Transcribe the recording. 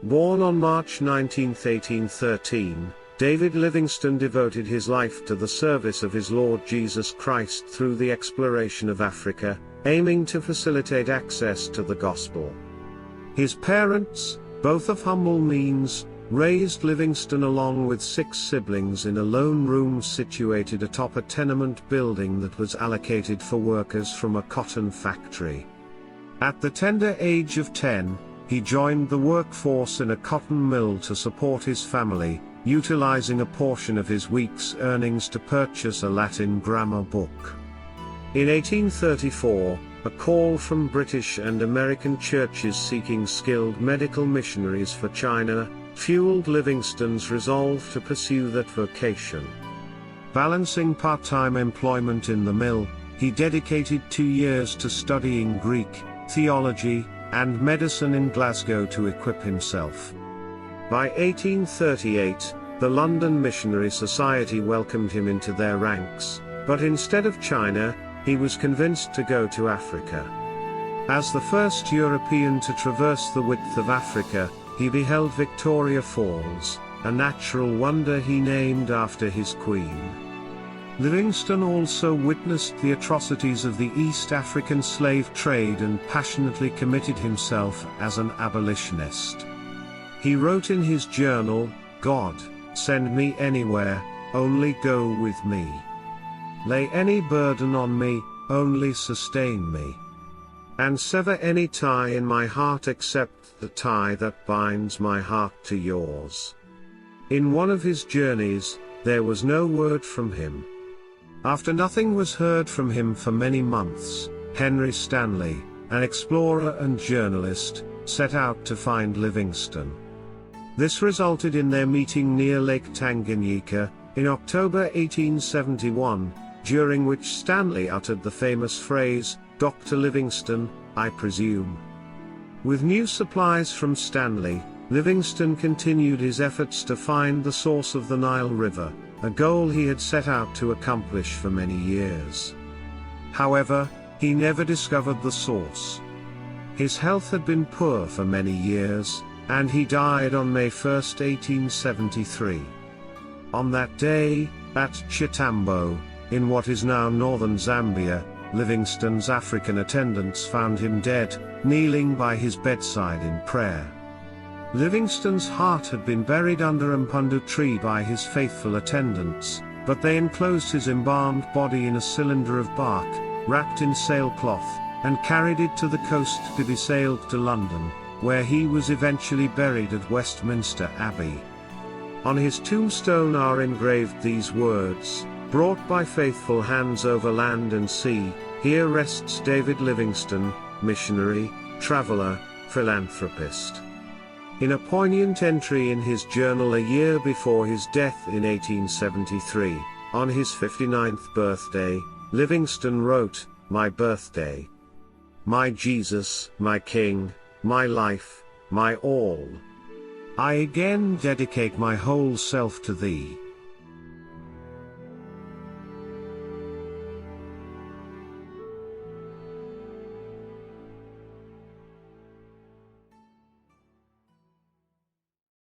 Born on March 19, 1813, David Livingstone devoted his life to the service of his Lord Jesus Christ through the exploration of Africa, aiming to facilitate access to the gospel. His parents, both of humble means, raised Livingstone along with 6 siblings in a lone room situated atop a tenement building that was allocated for workers from a cotton factory. At the tender age of 10, he joined the workforce in a cotton mill to support his family, utilizing a portion of his week's earnings to purchase a Latin grammar book. In 1834, a call from British and American churches seeking skilled medical missionaries for China fueled Livingstone's resolve to pursue that vocation. Balancing part-time employment in the mill, he dedicated 2 years to studying Greek, theology, and medicine in Glasgow to equip himself. By 1838, the London Missionary Society welcomed him into their ranks, but instead of China, he was convinced to go to Africa. As the first European to traverse the width of Africa, he beheld Victoria Falls, a natural wonder he named after his queen. Livingstone also witnessed the atrocities of the East African slave trade and passionately committed himself as an abolitionist. He wrote in his journal, "God, send me anywhere, only go with me. Lay any burden on me, only sustain me. And sever any tie in my heart except the tie that binds my heart to yours." In one of his journeys, there was no word from him. After nothing was heard from him for many months, Henry Stanley, an explorer and journalist, set out to find Livingstone. This resulted in their meeting near Lake Tanganyika, in October 1871, during which Stanley uttered the famous phrase, "Dr. Livingstone, I presume." With new supplies from Stanley, Livingstone continued his efforts to find the source of the Nile River, a goal he had set out to accomplish for many years. However, he never discovered the source. His health had been poor for many years, and he died on May 1, 1873. On that day, at Chitambo, in what is now northern Zambia, Livingstone's African attendants found him dead, kneeling by his bedside in prayer. Livingstone's heart had been buried under a mpundu tree by his faithful attendants, but they enclosed his embalmed body in a cylinder of bark, wrapped in sailcloth, and carried it to the coast to be sailed to London, where he was eventually buried at Westminster Abbey. On his tombstone are engraved these words, "Brought by faithful hands over land and sea, here rests David Livingstone, missionary, traveler, philanthropist." In a poignant entry in his journal a year before his death in 1873, on his 59th birthday, Livingstone wrote, "My birthday. My Jesus, my King, my life, my all. I again dedicate my whole self to thee.